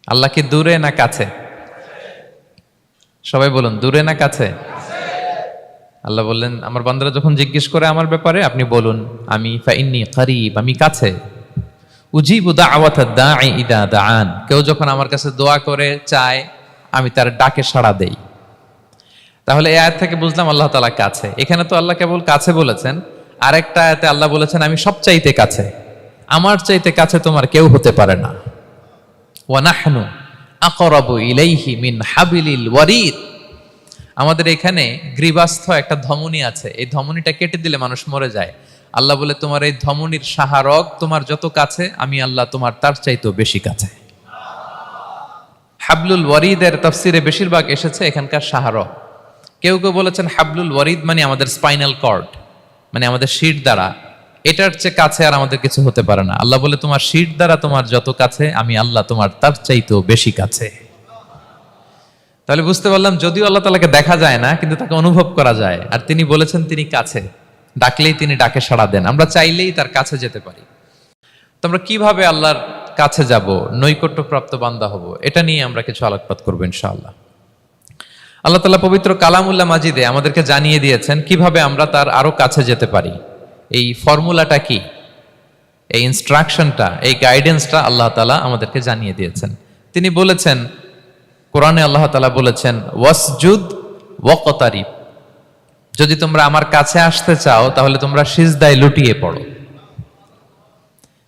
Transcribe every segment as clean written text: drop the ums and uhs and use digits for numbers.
আল্লাহ কি দূরে না কাছে? সবাই বলুন, দূরে না কাছে? আল্লাহ বললেন, আমার বান্দারা যখন জিজ্ঞেস করে আমার ব্যাপারে, আপনি বলুন আমি ফাইন্নী করিব, আমি কাছে। উজিবু দাওয়াতাদ দাঈ ইদা দাআন, কেউ যখন আমার কাছে দোয়া করে চায়, আমি তার ডাকে সাড়া দেই। তাহলে এই আয়াত থেকে বুঝলাম আল্লাহ তাআলা কাছে। এখানে তো আল্লাহ কেবল কাছে বলেছেন, আরেকটা আয়াতে আল্লাহ বলেছেন আমি সবচাইতে কাছে, আমার চাইতে কাছে তোমার কেউ হতে পারে না। ওয়া নাহনু আকরাবু ইলাইহি মিন হাবিলিল ওয়ারিদ। আমাদের এখানে গ্রীবাস্থ একটা ধমনী আছে, এই ধমনীটা কেটে দিলে মানুষ মরে যায়। আল্লাহ বলে তোমার এই ধমনীর সাহারক তোমার যত কাছে, আমি আল্লাহ তোমার তার চাইতেও বেশি কাছে। হাবলুল ওয়ারিদের তাফসিরে বেশিরভাগ এসেছে এখানকার সাহারক। কেউ কেউ বলেছেন হাবলুল ওয়ারিদ মানে আমাদের স্পাইনাল কর্ড, মানে আমাদের শির দ্বারা, এটার চেয়ে কাছে আর আমাদের কিছু হতে পারে না। আল্লাহ বলে তোমার শির দ্বারা তোমার যত কাছে, আমি আল্লাহ তোমার তার চাইতেও বেশি কাছে। তাহলে বুঝতে পারলাম যদিও আল্লাহ তাআলাকে দেখা যায় না, কিন্তু তাকে অনুভব করা যায়। আর তিনি বলেছেন তিনি কাছে, ডাকলেই তিনি ডাকে সাড়া দেন, আমরা চাইলেই তার কাছে যেতে পারি। তো আমরা কিভাবে আল্লাহর কাছে যাব, নৈকট্যপ্রাপ্ত বান্দা হব, এটা নিয়ে আমরা কিছু আলোকপাত করবো ইনশাআল্লাহ। আল্লাহ তাআলা পবিত্র কালামুল্লাহ মাজিদে আমাদেরকে জানিয়ে দিয়েছেন কিভাবে আমরা তার আরো কাছে যেতে পারি। এই ফর্মুলাটা কি, এই ইনস্ট্রাকশনটা, এই গাইডেন্সটা আল্লাহ তাআলা আমাদেরকে জানিয়ে দিয়েছেন। তিনি বলেছেন কোরআনে, আল্লাহ তাআলা বলেছেন ওয়াসজুদ ওয়াকতারিব, যদি তোমরা আমার কাছে আসতে চাও তাহলে তোমরা সিজদায় লুটিয়ে পড়ো।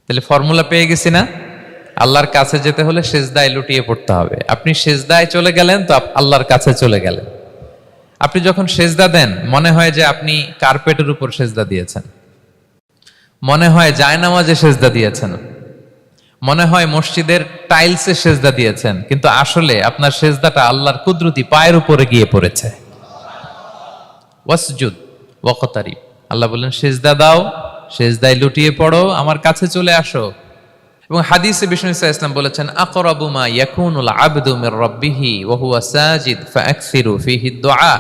তাহলে ফর্মুলা পেয়ে গেছি না? আল্লাহর কাছে যেতে হলে সিজদায় লুটিয়ে পড়তে হবে। আপনি সিজদায় চলে গেলেন তো আল্লাহর কাছে চলে গেলেন। আপনি যখন সিজদা দেন মনে হয় যে আপনি কার্পেটের উপর সিজদা দিয়েছেন, মনে হয় জায়নামাজে সিজদা দিয়েছেন, মনে হয় মসজিদের টাইলসে সেজদা দিয়েছেন, কিন্তু আসলে আপনার সেজদাটা আল্লাহর কুদরতি পায়ের উপরে গিয়ে পড়েছে। ওয়াসজুদ ওয়াকতারিব, আল্লাহ বললেন সেজদা দাও, সেজদায় লুটিয়ে পড়ো, আমার কাছে চলে আসো। এবং হাদিসে বিষ্ণু সাল্লাল্লাহু আলাইহি ওয়াসাল্লাম বলেছেন আকরাবু মা ইয়াকুনুল আবদু মির রাব্বিহি ওয়া হুয়া সাজিদ ফাআকসিরু ফিহি দুআ।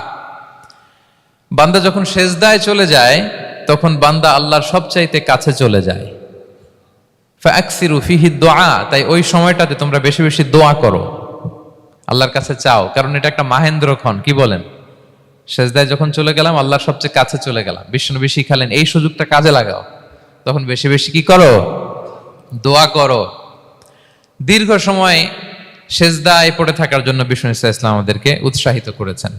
বান্দা যখন সেজদায় চলে যায় তখন বান্দা আল্লাহর সবচাইতে কাছে চলে যায়। ফাআকসিরু ফিহি দুআ, তাই ওই সময়টাতে তোমরা বেশি বেশি দোয়া করো, আল্লাহর কাছে চাও, কারণ এটা একটা মাহেন্দ্রক্ষণ। কি বলেন? সেজদায় যখন চলে গেলাম আল্লাহর সবচেয়ে কাছে চলে গেলাম। বিষ্ণুনবী শিখালেন এই সুযোগটা কাজে লাগাও, তখন বেশি বেশি কি করো? দোয়া করো। দীর্ঘ সময় সেজদায় পড়ে থাকার জন্য বিষ্ণু ইসা ইসলাম আমাদেরকে উৎসাহিত করেছেন।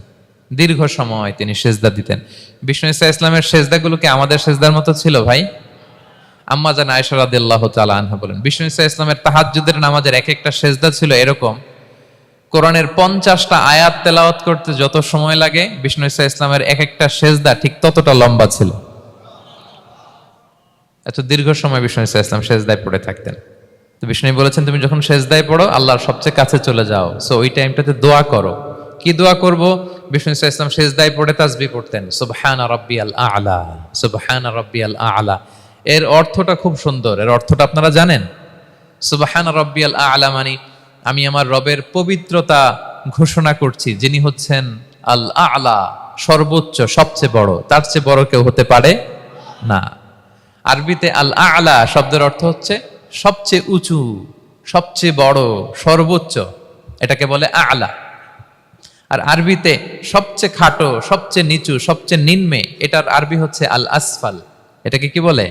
দীর্ঘ সময় তিনি সেজদা দিতেন। বিষ্ণু ইসা ইসলামের সেজদাগুলোকে আমাদের সেজদার মতো ছিল ভাই? আম্মা জান আয়েশা রাদিয়াল্লাহু তাআলা আনহা বলেন বিষ্ণু ইসা ইসলামের তাহাজ্জুদের নামাজের এক একটা সেজদা ছিল এরকম, কোরআনের 50টা আয়াত তেলাওয়াত করতে যত সময় লাগে বিষ্ণু ইসা ইসলামের এক একটা সেজদা ঠিক ততটা লম্বা ছিল। এত দীর্ঘ সময় বিষ্ণু ইসা ইসলাম সেজদায় পড়ে থাকতেন। তো বিষ্ণু বলেছেন তুমি যখন সেজদায় পড়ো আল্লাহর সবচেয়ে কাছে চলে যাও, সো ওই টাইমটাতে দোয়া করো। কি দোয়া করব? বিষ্ণু ইসা ইসলাম সেজদায় পড়ে তাসবিহ পড়তেন, সুবহানা রাব্বিয়াল আ'লা, সুবহানা রাব্বিয়াল আ'লা। এর অর্থটা খুব সুন্দর। এর অর্থটা আপনারা জানেন? সুবহানা রাব্বিয়াল আ'লা মানে আমি আমার রবের পবিত্রতা ঘোষণা করছি, যিনি হচ্ছেন আল আ'লা, সর্বোচ্চ, সবচেয়ে বড়, তার চেয়ে বড় কেউ হতে পারে না। আরবিতে আল আ'লা শব্দের অর্থ হচ্ছে সবচেয়ে উঁচু, সবচেয়ে বড়, সর্বোচ্চ, এটাকে বলে আ'লা। আর আরবিতে সবচেয়ে খাটো, সবচেয়ে নিচু, সবচেয়ে নিম্নে, এটার আরবি হচ্ছে আল আসফাল। এটাকে কি বলে?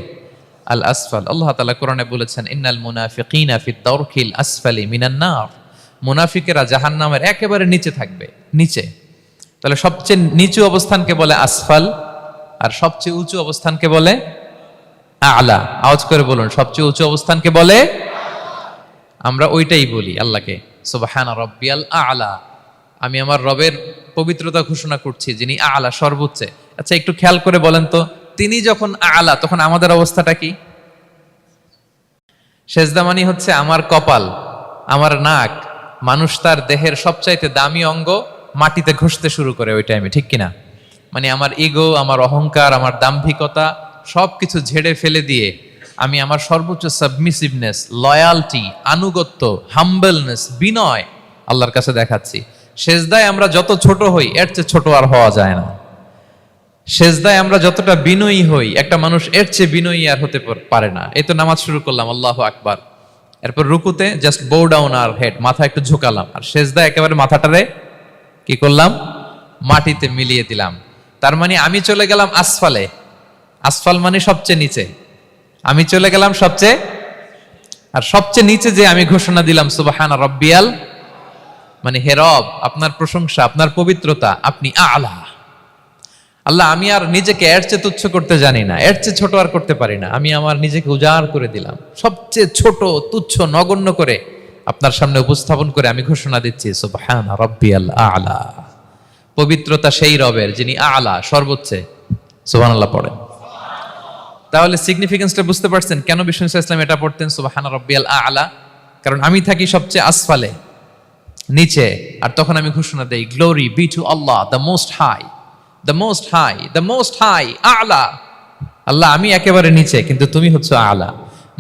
আল আসফাল। আল্লাহ তাআলা কোরআনে বলেছেন ইন্নাল মুনাফিকিনা ফিদ দারকিল আসফালি মিনান নার, মুনাফিকেরা জাহান্নামের একেবারে নিচে থাকবে, নিচে। তাহলে সবচেয়ে নিচু অবস্থানকে বলে আসফাল, আর সবচেয়ে উঁচু অবস্থানকে বলে আ'লা। আওয়াজ করে বলুন, সবচেয়ে উঁচু অবস্থানকে বলে? আমরা ওইটাই বলি আল্লাহকে, সুবহানা রাব্বিয়াল আ'লা, আমি আমার রবের পবিত্রতা ঘোষণা করছি যিনি আ'লা, সর্বোচ্চ। আচ্ছা একটু খেয়াল করে বলেন তো, তিনি যখন আ'লা তখন আমাদের অবস্থাটা কি? সেজদা মানে হচ্ছে আমার কপাল, আমার নাক, মানুষ তার দেহের সবচাইতে দামি অঙ্গ মাটিতে ঘষতে শুরু করে ওই টাইমে, ঠিক কিনা? মানে আমার ইগো, আমার অহংকার, আমার দাম্ভিকতা সবকিছু ঝেড়ে ফেলে দিয়ে আমি আমার সর্বোচ্চ সাবমিসিভনেস, লয়ালটি, আনুগত্য, হাম্বলনেস, বিনয় আল্লাহর কাছে দেখাচ্ছি। সেজদায় আমরা যত ছোট হই এর চেয়ে ছোট আর হওয়া যায় না। সেজদায় আমরা যতটা বিনয়ী হই একটা মানুষ এর চেয়ে বিনয়ী আর হতে পারে না। এই তো নামাজ শুরু করলাম, আল্লাহু আকবার, এরপর রুকুতে জাস্ট বো ডাউন আর হেড, মাথা একটু ঝুঁকালাম, আর সেজদা একেবারে মাথাটারে কি করলাম, মাটিতে মিলিয়ে দিলাম। তার মানে আমি চলে গেলাম আসফালে। আসফাল মানে সবচেয়ে নিচে, আমি চলে গেলাম সবচেয়ে, আর সবচেয়ে নিচে যে আমি ঘোষণা দিলাম সুবহানা রাব্বিয়াল, মানে হে রব আপনার প্রশংসা, আপনার পবিত্রতা, আপনি আলা। আল্লাহ আমি আর নিজেকে এর চেয়ে তুচ্ছ করতে জানি না, এর চেয়ে ছোট আর করতে পারি না, আমি আমার নিজেকে উজাড় করে দিলাম, সবচেয়ে ছোট তুচ্ছ নগণ্য করে আপনার সামনে উপস্থাপন করে আমি ঘোষণা দিচ্ছি সুবহানা রাব্বিয়াল আলা। পবিত্রতা সেই রবের যিনি আলা, সর্বোচ্চে। সুবহানাল্লাহ পড়েন। তাহলে সিগনিফিকেন্সটা বুঝতে পারছেন কেন বিষ্ণু ইসলাম ইসলাম এটা পড়তেন সুবহানা রাব্বিয়াল আলা? কারণ আমি থাকি সবচেয়ে আসফালে, নিচে, আর তখন আমি ঘোষণা দেই glory be to Allah the most high, the most high, the most high আলা। আল্লাহ আমি একেবারে নিচে, কিন্তু তুমি হচ্ছে আলা।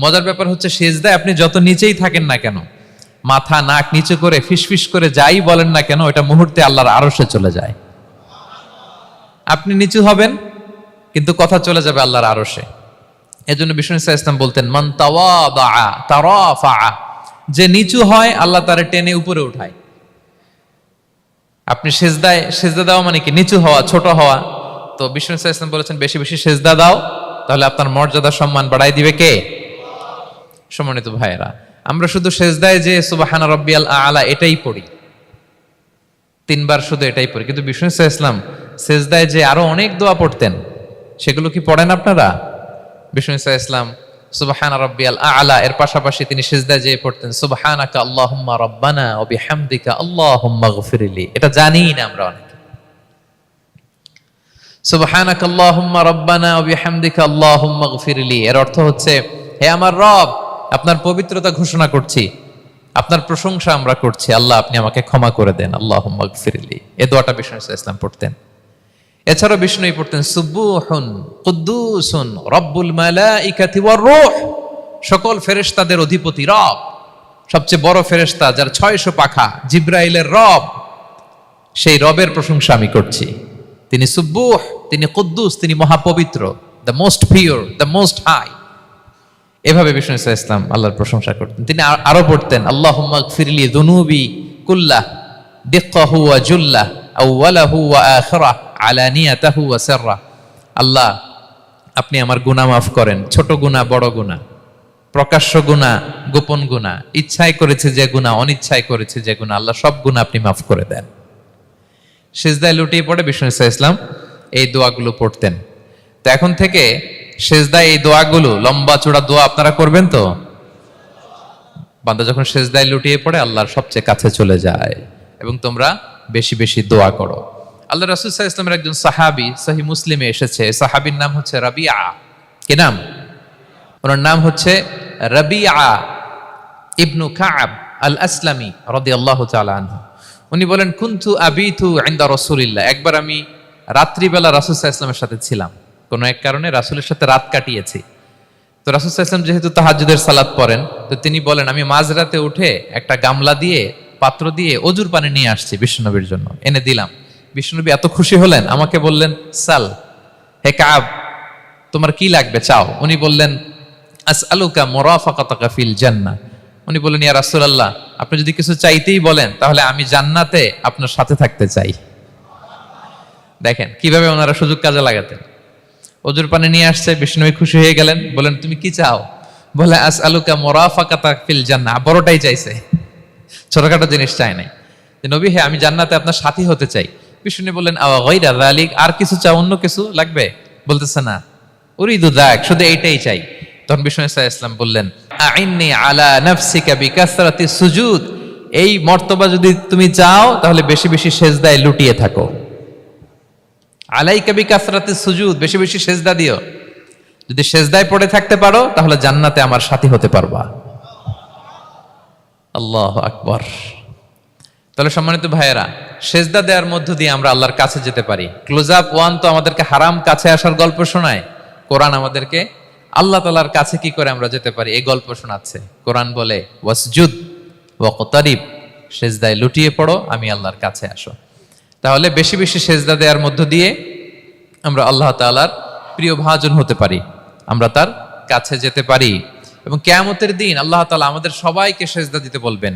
মজার ব্যাপার হচ্ছে সেজদায় আপনি যত নিচেই থাকেন না কেন, মাথা নাক নিচে করে ফিসফিস করে যাই বলেন না কেন, এটা মুহূর্তে আল্লাহর আরশে চলে যায়। আপনি নিচু হবেন কিন্তু কথা চলে যাবে আল্লাহর আরশে। এজন্য বিষ্ণু ইসলাম বলতেন মান তাওয়াদা তারাফা, যে নিচু হয় আল্লাহ তারে টেনে উপরে উঠায়। আপনি সেজদায়, সেজদা দেওয়া মানে কি নিচু হওয়া, ছোট হওয়া। তো বিষ্ণু ইসলাম বলেছেন বেশি বেশি সেজদা দাও, তাহলে আপনার মর্যাদা সম্মান বাড়াই দিবে কে? সম্মানিত ভাইয়েরা, আমরা শুধু সেজদায় যে সুবহানা রাব্বিয়াল আলা এটাই পড়ি, 3 বার শুধু এটাই পড়ি, কিন্তু বিষ্ণু ইসলাম সেজদায় যে আরো অনেক দোয়া পড়তেন, সেগুলো কি পড়েন আপনারা? বিষ্ণু ইসলাম সুবহানা রাব্বিয়াল আলা এর পাশাপাশি তিনি সিজদায় যেয়ে পড়তেন সুবহানাকা আল্লাহুম্মা রাব্বানা ওয়া বিহামদিকা আল্লাহুম্মা গফিরলি। এটা জানিই না আমরা অনেকে। সুবহানাকা আল্লাহুম্মা রাব্বানা ওয়া বিহামদিকা আল্লাহুম্মা গফিরলি এর অর্থ হচ্ছে হে আমার রব, আপনার পবিত্রতা ঘোষণা করছি, আপনার প্রশংসা আমরা করছি, আল্লাহ আপনি আমাকে ক্ষমা করে দেন, আল্লাহুম্মা গফিরলি। এই দোয়াটা বিষ্ণু ইসলাম পড়তেন। এছাড়াও বিষ্ণু পড়তেন সুবহুন কুদ্দুসুন রব্বুল মালাইকাতি ওয়ার রূহ, সকল ফেরেশতাদের অধিপতি রব, সবচেয়ে বড় ফেরেশতা যার 600 পাখা, জিব্রাইলের রব, সেই রবের প্রশংসা আমি করছি। তিনি সুবহুহ, তিনি কুদ্দুস, তিনি মহাপবিত্র, the most pure, the most high. এভাবে বিষ্ণু ইসলাম আল্লাহর প্রশংসা করতেন। তিনি আরো পড়তেন আল্লাহুম্মা গফিরলি যুনুবি কুল্লাহ দিক্কাহু ওয়া জুল্লাহ আউওয়ালাহু ওয়া আখিরাহ আলানিয়াতাহু ওয়া সিররা। আল্লাহ আপনি আমার গুনাহ মাফ করেন, ছোট গুনাহ বড় গুনাহ, প্রকাশ্য গুনাহ গোপন গুনাহ, ইচ্ছায় করেছে যে গুনাহ, অনিচ্ছায় করেছে যে গুনাহ, আল্লাহ সব গুনাহ আপনি মাফ করে দেন। সিজদায় লুটিয়ে পড়ে বিষ্ণু ইসলাম এই দোয়াগুলো পড়তেন। তো এখন থেকে সিজদায় এই দোয়াগুলো, লম্বা চূড়া দোয়া আপনারা করবেন তো? বান্দা যখন সিজদায় লুটিয়ে পড়ে আল্লাহর সবচেয়ে কাছে চলে যায়। এবং তোমরা বেশি বেশি দোয়া করো। আল্লাহ রাসূল সাল্লাল্লাহু আলাইহি ওয়াসাল্লামের একজন সাহাবী সহিহ মুসলিমে এসেছে, সাহাবীর নাম হচ্ছে রাবিআ। কি নাম? ওনার নাম হচ্ছে রাবিআ ইবনু কাব আল আসলামি রাদিয়াল্লাহু তাআলা আনহু। উনি বলেন কুনতু আবিতু ইনদা রাসূলিল্লাহ, একবার আমি রাত্রিবেলা রাসূল সাল্লাল্লাহু আলাইহি ওয়াসাল্লামের সাথে ছিলাম, কোনো এক কারণে রাসূলের সাথে রাত কাটিয়েছি। তো রাসূল সাল্লাল্লাহু আলাইহি ওয়াসাল্লাম যেহেতু তাহাজ্জুদের সালাত পড়েন, তো তিনি বলেন আমি মাঝরাতে উঠে একটা গামলা দিয়ে, পাত্র দিয়ে অজুর পানি নিয়ে আসছি বিশ্বনবীর জন্য, এনে দিলাম। বিশ্বনবী এত খুশি হলেন, আমাকে বললেন সাল, হে কাব তোমার কি লাগবে চাও। উনি বললেন আসআলুকা মুরাফাকাতাকা ফিল জান্নাহ। উনি বললেন ইয়া রাসূলুল্লাহ, আপনি যদি কিছু চাইতেই বলেন তাহলে আমি জান্নাতে আপনার সাথে থাকতে চাই। দেখেন কিভাবে ওনারা সুযোগ কাজে লাগাতেন। অজুর পানি নিয়ে আসছে, বিষ্ণু খুশি হয়ে গেলেন, বলেন তুমি কি চাও? বলে আসআলুকা মুরাফাকাতাকা ফিল জান্নাহ, বড়টাই চাইছে, ছোটখাটো জিনিস চাই নাই। নবী হে আমি জান্নাতে আপনার সাথী হতে চাই। বিষ্ণু বললেন আওয়া গায়রা যালিক, আর কিছু চাও, অন্য কিছু লাগবে? বলতেছে না, উরিদু যাক, শুধু এইটাই চাই। তখন বিষ্ণু সাল্লাল্লাহু আলাইহি ওয়াসাল্লাম বললেন আইন্নি আলা নাফসিকা বিকাসরাতি সুজুদ, এই মর্তবা যদি তুমি চাও তাহলে বেশি বেশি সিজদায় লুটিয়ে থাকো। আলাইকা বিকাসরাতি সুজুদ, বেশি বেশি সিজদা দিও। যদি সিজদায় পড়ে থাকতে পারো তাহলে জান্নাতে আমার সাথী হতে পারবা। আল্লাহু আকবার। তাহলে সম্মানিত ভাইয়েরা, সেজদা দেওয়ার মধ্য দিয়ে আমরা আল্লাহর কাছে যেতে পারি। ক্লোজ আপ ওয়ান তো আমাদেরকে হারাম কাছে আসার গল্প শোনায়, কোরআন আমাদেরকে আল্লাহ তাআলার কাছে কি করে আমরা যেতে পারি এই গল্প শোনাচ্ছে। কোরআন বলে ওয়াসজুদ ওয়াকতারিব, সেজদায় লুটিয়ে পড়ো, আমি আল্লাহর কাছে আসো। তাহলে বেশি বেশি সেজদা দেওয়ার মধ্য দিয়ে আমরা আল্লাহ তাআলার প্রিয় ভাজন হতে পারি, আমরা তার কাছে যেতে পারি। এবং কিয়ামতের দিন আল্লাহ তাআলা আমাদের সবাইকে সেজদা দিতে বলবেন।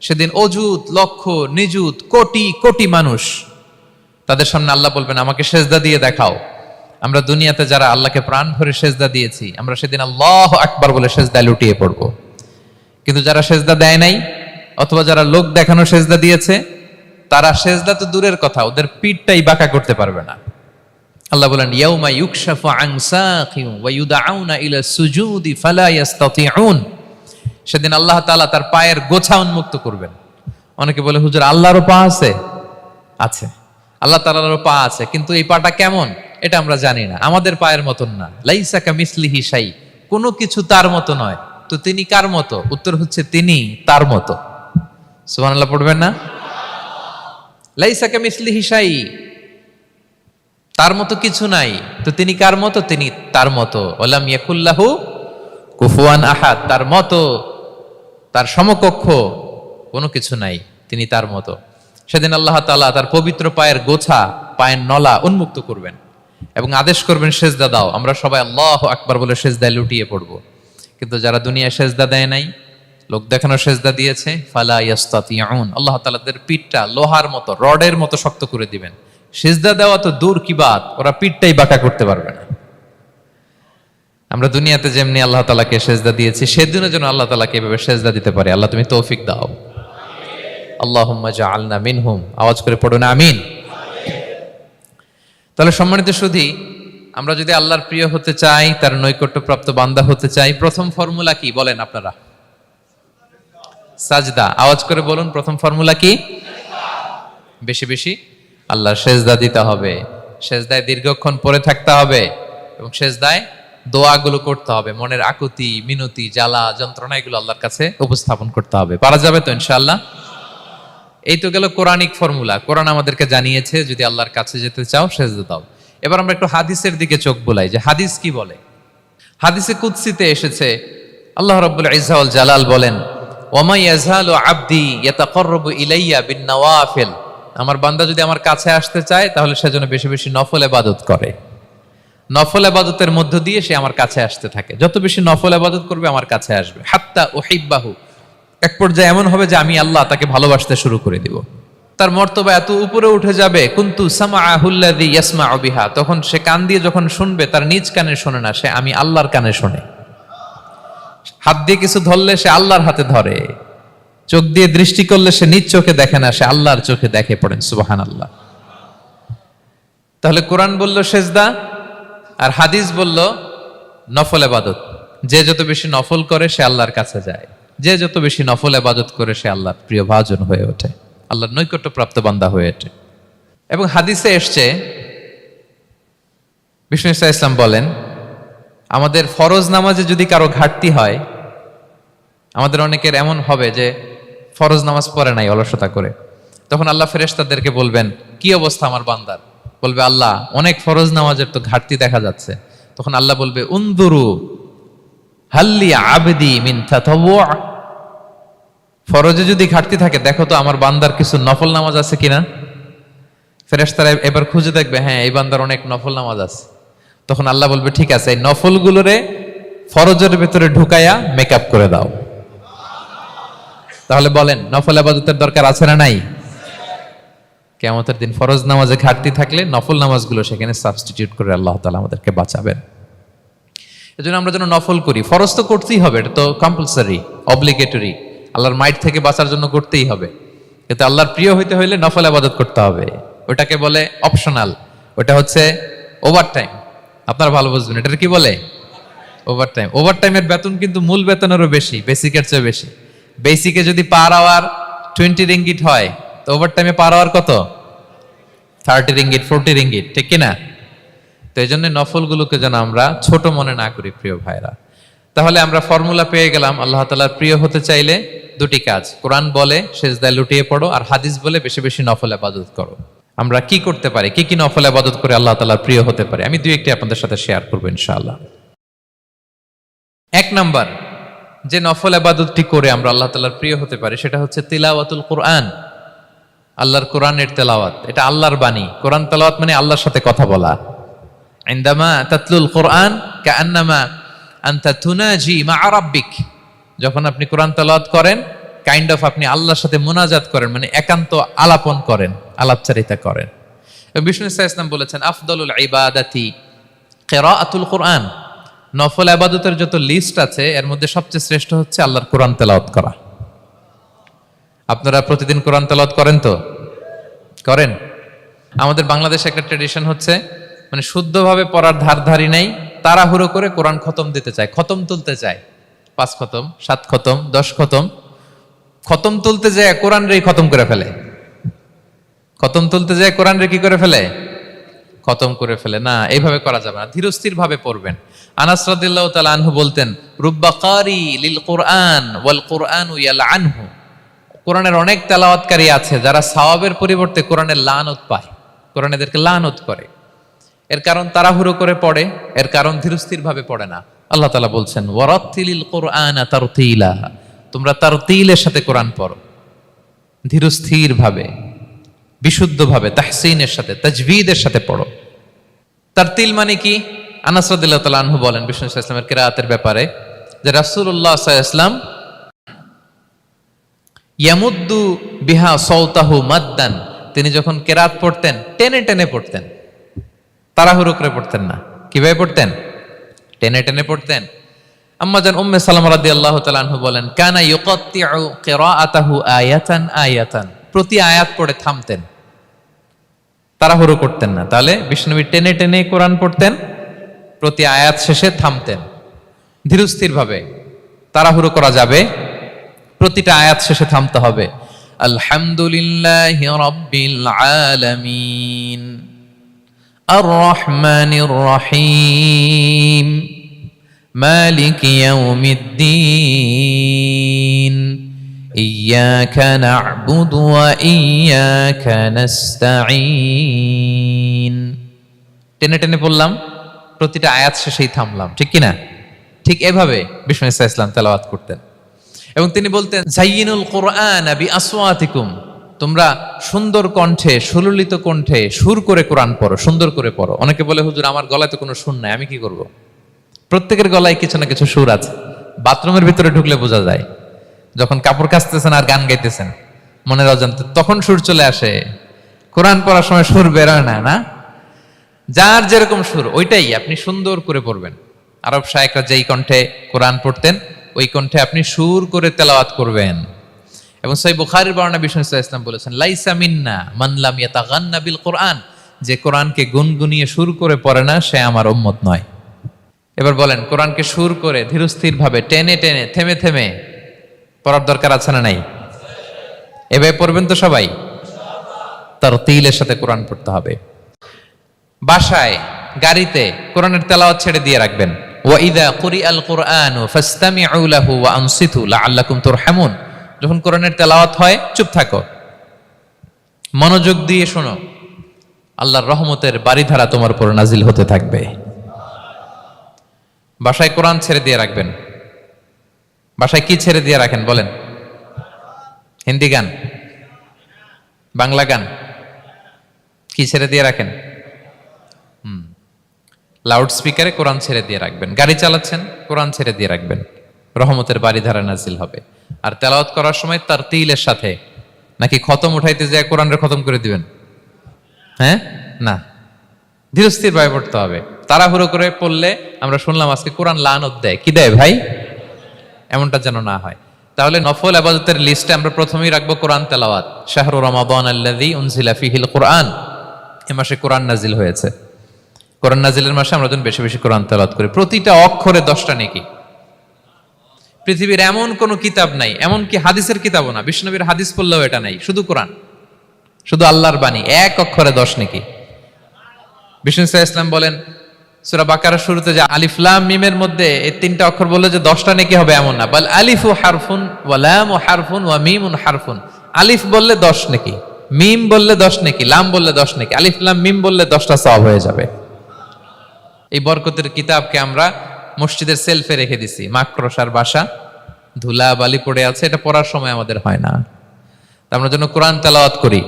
সেদিন অযুত লক্ষ নিযুত কোটি কোটি মানুষ, তাদের সামনে আল্লাহ বলবেন আমাকে সেজদা দিয়ে দেখাও। আমরা দুনিয়াতে যারা আল্লাহকে প্রাণ ভরে সেজদা দিয়েছি, আমরা সেদিন আল্লাহু আকবার বলে সেজদায় লুটিয়ে পড়ব। কিন্তু যারা সেজদা দেয় নাই অথবা যারা লোক দেখানো সেজদা দিয়েছে, তারা সেজদা তো দূরের কথা, ওদের পিঠটাই বাঁকা করতে পারবে না। আল্লাহ বলেন ইয়াউমা ইউকশাফু আন সাকিন ওয়া ইউদআউনা ইলা সুজুদি ফালা ইস্তাতিউন। সেদিন আল্লাহ তাআলা তার পায়ের গোছা উন্মুক্ত করবেন। অনেকে বলে হুজুর আল্লাহরও পা আছে? আছে, আল্লাহ তাআলারও পা আছে, কিন্তু এই পাটা কেমন এটা আমরা জানি না, আমাদের পায়ের মতন না। লাইসা কামিসলিহি শাই, কোনো কিছু তার মতো নয়। তো তিনি কার মতো? উত্তর হচ্ছে তিনি তার মতো। সুবহানাল্লাহ পড়বেন না? লাইসা কামিসলিহি শাই, তার মতো কিছু নাই। তো তিনি কার মতো? তিনি তার মতো। ওয়ালাম ইয়াকুল্লাহু কুফুয়ান আহাদ, তার মতো তার সমকক্ষ কোনো কিছু নাই, তিনি তার মতো। সেদিন আল্লাহ তাআলা তার পবিত্র পায়ের গোছা, পায়ের নলা উন্মুক্ত করবেন এবং আদেশ করবেন সেজদা দাও। আমরা সবাই আল্লাহু আকবার বলে সেজদায় লুটিয়ে পড়ব। কিন্তু যারা দুনিয়ায় সেজদা দেয় নাই, লোক দেখানো সেজদা দিয়েছে, ফালা ইয়াস্তাতিউন, আল্লাহ তাআলা তাদের পিঠটা লোহার মতো, রডের মতো শক্ত করে দিবেন। সেজদা দেওয়া তো দূর কি বাত, ওরা পিঠটাই বাঁকা করতে পারবে না। আমরা দুনিয়াতে যেমনি আল্লাহ তাআলাকে সেজদা দিয়েছি, সেদিনও যেন আল্লাহ তাআলাকে এভাবে সেজদা দিতে পারে। আল্লাহ তুমি তৌফিক দাও। আল্লাহুম্মা জাআলনা মিনহুম, আওয়াজ করে পড়ুন আমিন। তাহলে সম্মানিত সুধী, আমরা যদি আল্লাহর প্রিয় হতে চাই, তার নৈকট্যপ্রাপ্ত বান্দা হতে চাই, প্রথম ফর্মুলা কি বলেন আপনারা? সাজদা। আওয়াজ করে বলুন, প্রথম ফর্মুলা কি? বেশি বেশি আল্লাহর সেজদা দিতে হবে, সেজদায় দীর্ঘক্ষণ পড়ে থাকতে হবে এবং সেজদায় দোয়াগুলো করতে হবে। মনের আকুতি মিনতি জ্বালা যন্ত্রণা এগুলো আল্লাহর কাছে উপস্থাপন করতে হবে। পারা যাবে তো ইনশাআল্লাহ? এই তো গেল কোরআনিক ফর্মুলা। কোরআন আমাদেরকে জানিয়েছে যদি আল্লাহর কাছে যেতে চাও সেজদা দাও। এবার আমরা একটু হাদিসের দিকে চোখ বুলাই যে হাদিস কি বলে। হাদিসে কুদসিতে এসেছে, আল্লাহ রাব্বুল ইজ্জা ওয়াল জালাল বলেন, ওয়ামা ইয়াজালু আবদি ইয়াতাকাররাবু ইলাইয়া বিন-নওয়াফিল, আমার বান্দা যদি আমার কাছে আসতে চায় তাহলে সে যেন বেশি বেশি নফল ইবাদত করে। নফল ইবাদতের মধ্য দিয়ে সে আমার কাছে আসতে থাকে। যত বেশি নফল ইবাদত করবে আমার কাছে আসবে। হাত্তা উহিব্বাহু, এক পর্যায়ে এমন হবে যে আমি আল্লাহ তাকে ভালোবাসতে শুরু করে দিব। তার মর্তবা এত উপরে উঠে যাবে, কুনতু সামাআহুল্লাযী ইয়াসমাউ বিহা, তখন সে কান দিয়ে যখন শুনবে তার নিজ কানে শোনে না, সে আমি আল্লাহর কানে শোনে। হাত দিয়ে কিছু ধরলে সে আল্লাহর হাতে ধরে, চোখ দিয়ে দৃষ্টি করলে সে নিজ চোখে দেখে না, সে আল্লাহর চোখে দেখে। পড়েন সুবহানাল্লাহ। তাহলে কোরআন বলল সেজদা আর হাদিস বলল নফল ইবাদত। যে যত বেশি নফল করে সে আল্লাহর কাছে যায়, যে যত বেশি নফল ইবাদত করে সে আল্লাহর প্রিয় ভাজন হয়ে ওঠে, আল্লাহর নৈকট্যপ্রাপ্ত বান্দা হয়ে ওঠে। এবং হাদিসে এসছে, বিষ্ণু ইসলাম বলেন, আমাদের ফরজ নামাজে যদি কারো ঘাটতি হয়, আমাদের অনেকের এমন হবে যে ফরজ নামাজ পড়ে নাই অলসতা করে, তখন আল্লাহ ফেরেশতাদেরকে বলবেন কি অবস্থা আমার বান্দার? বলবে আল্লাহ অনেক ফরজ নামাজের তো ঘাটতি দেখা যাচ্ছে। তখন আল্লাহ বলবে উনদুরু হাল্লি আবদি মিন তাতাওয়ু, ফরজে যদি ঘাটতি থাকে দেখো তো আমার বান্দার কিছু নফল নামাজ আছে কিনা। ফেরেশতারা এবার খুঁজে দেখবে, হ্যাঁ এই বান্দার অনেক নফল নামাজ আছে। তখন আল্লাহ বলবে ঠিক আছে, এই নফলগুলোরে ফরজের ভেতরে ঢুকাইয়া মেকআপ করে দাও। তাহলে বলেন নফল ইবাদতের দরকার আছে না নাই? কিয়ামতের দিন ফরজ নামাজে ঘাটতি থাকলে নফল নামাজগুলো সেখানে সাবস্টিটিউট করে আল্লাহ তাআলা আমাদেরকে বাঁচাবেন। এজন্য আমরা যেন নফল করি। ফরজ তো করতেই হবে, এটা তো কম্পালসারি, অব্লিগেটরি, আল্লাহর মাইট থেকে বাঁচার জন্য করতেই হবে। কিন্তু আল্লাহর প্রিয় হইতে হইলে নফল ইবাদত করতে হবে। ওটাকে বলে অপশনাল, ওটা হচ্ছে ওভারটাইম। আপনারা ভালো বুঝবেন, এটার কি বলে? ওভারটাইম। ওভারটাইমের বেতন কিন্তু মূল বেতনেরও বেশি, বেসিকের চেয়ে বেশি। বেসিকে যদি পার আওয়ার 20 রিঙ্গিট হয়, তো ওভারটাইমে পার আওয়ার কত? 30 রিঙ্গিট, 40 রিঙ্গিট, ঠিক কিনা? তো এই জন্য নফলগুলোকে যেন আমরা ছোট মনে না করি প্রিয় ভাইরা। তাহলে আমরা ফর্মুলা পেয়ে গেলাম, আল্লাহ তাআলার প্রিয় হতে চাইলে দুটি কাজ, কোরআন বলে সেজদায় লুটিয়ে পড়ো, আর হাদিস বলে বেশি বেশি নফল ইবাদত করো। আমরা কি করতে পারি, কি কি নফল ইবাদত করে আল্লাহ তাআলার প্রিয় হতে পারি, আমি দুই একটি আপনাদের সাথে শেয়ার করবো ইনশাআল্লাহ। এক নাম্বার যে নফল ইবাদতটি করে আমরা আল্লাহ তাআলার প্রিয় হতে পারি সেটা হচ্ছে তিলাওয়াতুল কোরআন, আল্লাহর কোরআনের তেলাওয়াত। এটা আল্লাহর বাণী। কোরআন তেলাওয়াত মানে আল্লাহর সাথে কথা বলা। ইনদামা তাতলুল কোরআন কাআন্নামা আনতা তুনাজি মা রাব্বিক, যখন আপনি কোরআন তেলাওয়াত করেন কাইন্ড অফ আপনি আল্লাহর সাথে মুনাজাত করেন, মানে একান্ত আলাপন করেন, আলাপচারিতা করেন। বিষ্ণু সাল্লাল্লাহু আলাইহি ওয়াসাল্লাম বলেছেন আফদলুল ইবাদাতি কিরাআতুল কুরআন, নফল ইবাদতের যত লিস্ট আছে এর মধ্যে সবচেয়ে শ্রেষ্ঠ হচ্ছে আল্লাহর কোরআন তেলাওয়াত করা। আপনারা প্রতিদিন কোরআন তেলাওয়াত করেন তো? করেন? আমাদের বাংলাদেশে একটা ট্র্যাডিশন হচ্ছে, মানে শুদ্ধভাবে পড়ার ধারধারি নাই, তাড়াহুড়ো করে কোরআন খতম দিতে চায়, খতম তুলতে চায়, 5 খতম 7 খতম 10 খতম, খতম তুলতে যায় কোরআন রে খতম করে ফেলে, খতম তুলতে যায় কোরআন রে কি করে ফেলে, খতম করে ফেলে। না, এইভাবে করা যাবে না, ধীরস্থির ভাবে পড়বেন। আনাস রাদিয়াল্লাহু তাআলা আনহু বলতেন রুব্বা কারি লিল কুরআন ওয়াল কুরআনু ইয়ালআনহু, কোরআনের অনেক তেলাওয়াতকারী আছে যারা সওয়াবের পরিবর্তে কোরআনের লানত পায়, কোরআন এদেরকে লানত করে। এর কারণ তাড়াহুড়ো করে পড়ে, এর কারণ ধীরস্থির ভাবে পড়ে না। আল্লাহ তাআলা বলছেন ওয়ারাত্তিলিল কুরআনা তারতিলা, তোমরা তারতিলের সাথে কোরআন পড়ো, ধীরস্থির ভাবে, বিশুদ্ধ ভাবে, তাহসিনের সাথে, তাজবিদের সাথে পড়ো। তারতিল মানে কি? আনাস রাদিয়াল্লাহু তাআলা আনহু বলেন বিষ্ণু সাল্লাল্লাহু আলাইহি ওয়াসাল্লামের কিরাআতের ব্যাপারে যে রাসূলুল্লাহ সাল্লাল্লাহু আলাইহি ওয়াসাল্লাম ইয়ামুদ্দু বিহা সাওতাহু মাদ্দান, তিনি যখন কিরাত পড়তেন টেনে টেনে পড়তেন, তাড়াহুড়ো করে পড়তেন না। কিভাবে পড়তেন? টেনে টেনে পড়তেন। আম্মা জান উম্মে সালামা রাদিয়াল্লাহু তাআলা আনহা বলেন কানা ইউকাত্তিউ কিরাআতাহু আয়াতান আয়াতান, প্রতি আয়াত পড়ে থামতেন, তাড়াহুড়ো করতেন না। তাহলে বিষ্ণুনবী টেনে টেনে কোরআন পড়তেন, প্রতি আয়াত শেষে থামতেন, ধীরস্থির ভাবে, তাড়াহুড়ো করা যাবে, প্রতিটা আয়াত শেষে থামতে হবে। আলহামদুলিল্লাহি রাব্বিল আলামিন আর রহমানির রহিম মালিকি ইয়াউমিদ্দিন ইয়্যাকা না'বুদু ওয়া ইয়্যাকা নাস্তাঈন। টেনে টেনে বললাম, প্রতিটা আয়াত শেষেই থামলাম, ঠিক কিনা? ঠিক এভাবে বিষ্ণু সাল্লাল্লাহু আলাইহি ওয়াসাল্লাম তেলাওয়াত করতেন। এবং তিনি বলতেন জাইয়িনুল কুরআন বিআসওয়াতিকুম, তোমরা সুন্দর কণ্ঠে, সুললিত কণ্ঠে সুর করে কোরআন পড়ো, সুন্দর করে পড়ো। অনেকে বলে হুজুর আমার গলায় তো কোনো সুর নাই, আমি কি করব? প্রত্যেকের গলায় কিছু না কিছু সুর আছে। বাথরুমের ভিতরে ঢুকলে বোঝা যায়, যখন কাপড় কাচতেছেন আর গান গাইতেছেন মনের অজান্তে, তখন সুর চলে আসে। কোরআন পড়ার সময় সুর বেরোয় না, না? যার যেরকম সুর ওইটাই আপনি সুন্দর করে পড়বেন। আরব শায়েখরা যেই কণ্ঠে কোরআন পড়তেন ওই কণ্ঠে আপনি সুর করে তেলাওয়াত করবেন। এবং সহিহ বুখারীর বর্ণনা বিষ্ণু সাল্লাল্লাহু আলাইহি ওয়াসাল্লাম বলেছেন লাইসা মিন্না মান লাম ইয়াতাগান্না বিল কুরআন, যে কোরআনকে গুনগুনিয়ে সুর করে পড়ে না সে আমার উম্মত নয়। এবার বলেন, কোরআনকে সুর করে ধীরস্থির ভাবে, টেনে টেনে, থেমে থেমে পড়ার দরকার আছে না নাই? এভাবে পড়বেন তো সবাই? তারতিলের সাথে কোরআন পড়তে হবে। বাসায়, গাড়িতে কোরআনের তেলাওয়াত ছেড়ে দিয়ে রাখবেন। ওয়া ইযা কুরিআল কুরআনু ফাসতামিউ লাহু ওয়া আনসিতু লাআল্লাকুম তুরহামুন, যখন কোরআনের তেলাওয়াত হয় চুপ থাকো, মনোযোগ দিয়ে শোনো, আল্লাহর রহমতের বারিধারা তোমার উপর নাজিল হতে থাকবে। বাসায় কোরআন ছেড়ে দিয়ে রাখবেন। বাসায় কি ছেড়ে দিয়ে রাখেন বলেন? হিন্দি গান, বাংলা গান, কি ছেড়ে দিয়ে রাখেন? লাউড স্পিকারে কোরআন ছেড়ে দিয়ে রাখবেন। গাড়ি চালাচ্ছেন, কোরআন ছেড়ে দিয়ে রাখবেন, রহমতের বারিধারা নাজিল হবে। আর তেলাওয়াত করার সময় তারতিলের সাথে, নাকি খতম উঠাইতে যায় কোরআনের খতম করে দিবেন? হ্যাঁ, না, ধীরস্থির ভাবে পড়তে হবে। তাড়াহুড়ো করে পড়লে আমরা শুনলাম আজকে কোরআন লানত দেয়, কি দেয় ভাই? এমনটা যেন না হয়। তাহলে নফল ইবাদতের লিস্টে আমরা প্রথমেই রাখবো কোরআন তেলাওয়াত। শাহরু রমাদান আল্লাযী উনজিলা ফীহিল কুরআন, এই মাসে কোরআন নাজিল হয়েছে। কোরআন নাজিলের মাসে আমরা যেন বেশি বেশি কোরআন তেলাওয়াত করি। প্রতিটা অক্ষরে 10টা নেকি। পৃথিবীর এমন কোন কিতাব নাই, এমন কি হাদিসের কিতাবও না, বিষ্ণুনবীর হাদিস পড়লেও এটা নাই, শুধু কোরআন, শুধু আল্লাহর বাণী, এক অক্ষরে 10 নেকি। বিষ্ণু সাল্লাল্লাহু আলাইহি ওয়াসাল্লাম বলেন সূরা বাকারার শুরুতে যে আলিফ লাম মিমের মধ্যে এই 3টা অক্ষর বললে যে 10টা নেকি হবে এমন না, বল আলিফু হারফুন ওয়া লামু হারফুন ওয়া মিমুন হারফুন। আলিফ বললে 10 নেকি, মিম বললে 10 নেকি, লাম বললে 10 নেকি, আলিফ লাম মিম বললে 10টা সওয়াব হয়ে যাবে। এই বরকতের কিতাবকে আমরা মসজিদের সেলফে রেখে দিছি, মাকড়সার বাসা, ধুলা বালি পড়ে আছে, এটা পড়ার সময় আমাদের হয় না। আমরা যেন কোরআন তেলাওয়াত করি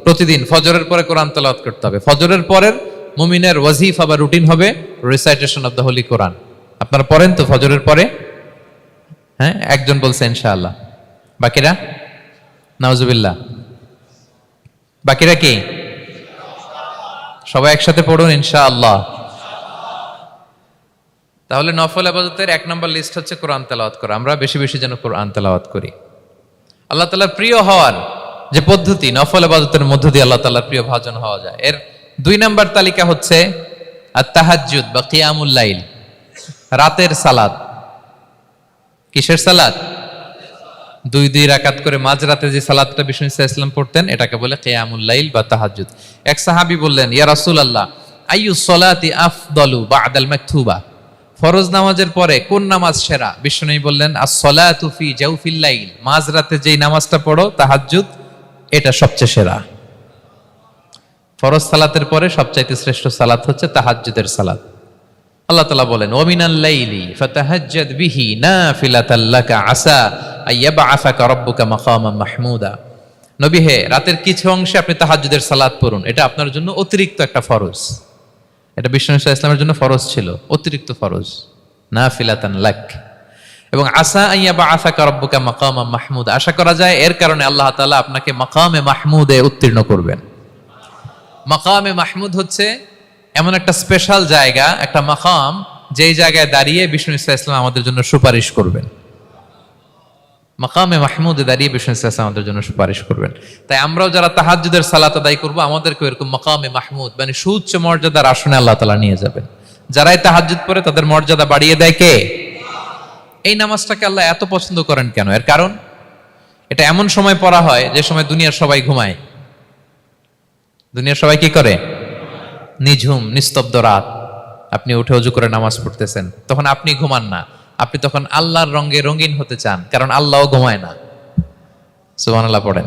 প্রতিদিন। ফজরের পরে কোরআন তেলাওয়াত করতে হবে। ফজরের পরের মুমিনের ওয়াজিফা বা রুটিন হবে রিসাইটেশন অফ দ্য হোলি কোরআন, আপনারা পড়েন তো ফজরের পরে? হ্যাঁ, একজন বলছে ইনশাআল্লাহ, বাকিরা নাউজুবিল্লাহ। বাকিরা কি? সবাই একসাথে পড়ুন ইনশাআল্লাহ। তাহলে নফল ইবাদতের 1 নম্বর লিস্ট হচ্ছে কোরআন তেলাওয়াত করা। আমরা বেশি বেশি যেন কোরআন তেলাওয়াত করি। আল্লাহ তাআলার প্রিয় হওয়ার যে পদ্ধতি, নফল ইবাদতের মধ্য দিয়ে আল্লাহ তাআলার প্রিয় ভাজন হওয়া যায়। এর 2 নম্বর তালিকা হচ্ছে আত-তাহাজ্জুদ বা কিয়ামুল লাইল, রাতের সালাত। কিসের সালাত? 2 রাকাত করে মাঝরাতে যে সালাতটা বিষ্ণু ইসা ইসলাম পড়তেন, এটাকে বলে কিয়ামুল লাইল বা তাহাজ্জুদ। এক সাহাবী বললেন, ইয়া রাসূলুল্লাহ, আইয়ু সলাতি আফদালু বা'দাল মাকতুবা, ফরজ নামাজের পরে কোন নামাজ সেরা? বিষ্ণু বললেন, আস-সালাতু ফি জাওফিল লাইল, মাঝরাতে যেই নামাজটা পড়ো তাহাজ্জুদ, এটা সবচেয়ে সেরা। ফরজ সালাতের পরে সবচাইতে শ্রেষ্ঠ সালাত হচ্ছে তাহাজ্জুদের সালাত। আল্লাহ তাআলা বলেন, ওয়া মিনাল লাইলি ফাতাহাজ্জাদ বিহি নাফিলাতাল লাকা আসা আইয়াবআসাকা রাব্বুকা মাকামান মাহমুদা। নবী হে, রাতের কিছু অংশে আপনি তাহাজ্জুদের সালাত পড়ুন, এটা আপনার জন্য অতিরিক্ত একটা ফরজ। এটা বিষ্ণু ইসলামের জন্য ফরজ ছিল, অতিরিক্ত ফরজ, নাফিলাতান লাক। এবং আসা আইয়াবআসাকা রাব্বুকা মাকামান মাহমুদা, আশা করা যায় এর কারণে আল্লাহ তাআলা আপনাকে মাকামে মাহমুদে উত্তীর্ণ করবেন। মাকামে মাহমুদ হচ্ছে এমন একটা স্পেশাল জায়গা, একটা মাকাম, যেই জায়গায় দাঁড়িয়ে বিষ্ণু ইসলাম আমাদের জন্য সুপারিশ করবেন। মাকামে মাহমুদে দাঁড়িয়ে বিষ্ণু ইসলাম আমাদের জন্য সুপারিশ করবেন। তাই আমরাও যারা তাহাজ্জুদের সালাত আদায় করব, আমাদেরকে এরকম মাকামে মাহমুদ মানে সুউচ্চ মর্যাদার আসনে আল্লাহ তাআলা নিয়ে যাবেন। যারাই তাহাজ্জুদ পড়ে তাদের মর্যাদা বাড়িয়ে দেয় কে? এই নামাজটাকে আল্লাহ এত পছন্দ করেন কেন? এর কারণ, এটা এমন সময় পড়া হয় যে সময় দুনিয়ার সবাই ঘুমায়। দুনিয়ার সবাই কি করে? নিঝুম নিস্তব্ধ রাত, আপনি উঠে ওযু করে নামাজ পড়তেছেন, তখন আপনি ঘুমান না, আপনি তখন আল্লাহর রঙে রঙিন হতে চান, কারণ আল্লাহও ঘুমায় না। সুবহানাল্লাহ পড়েন।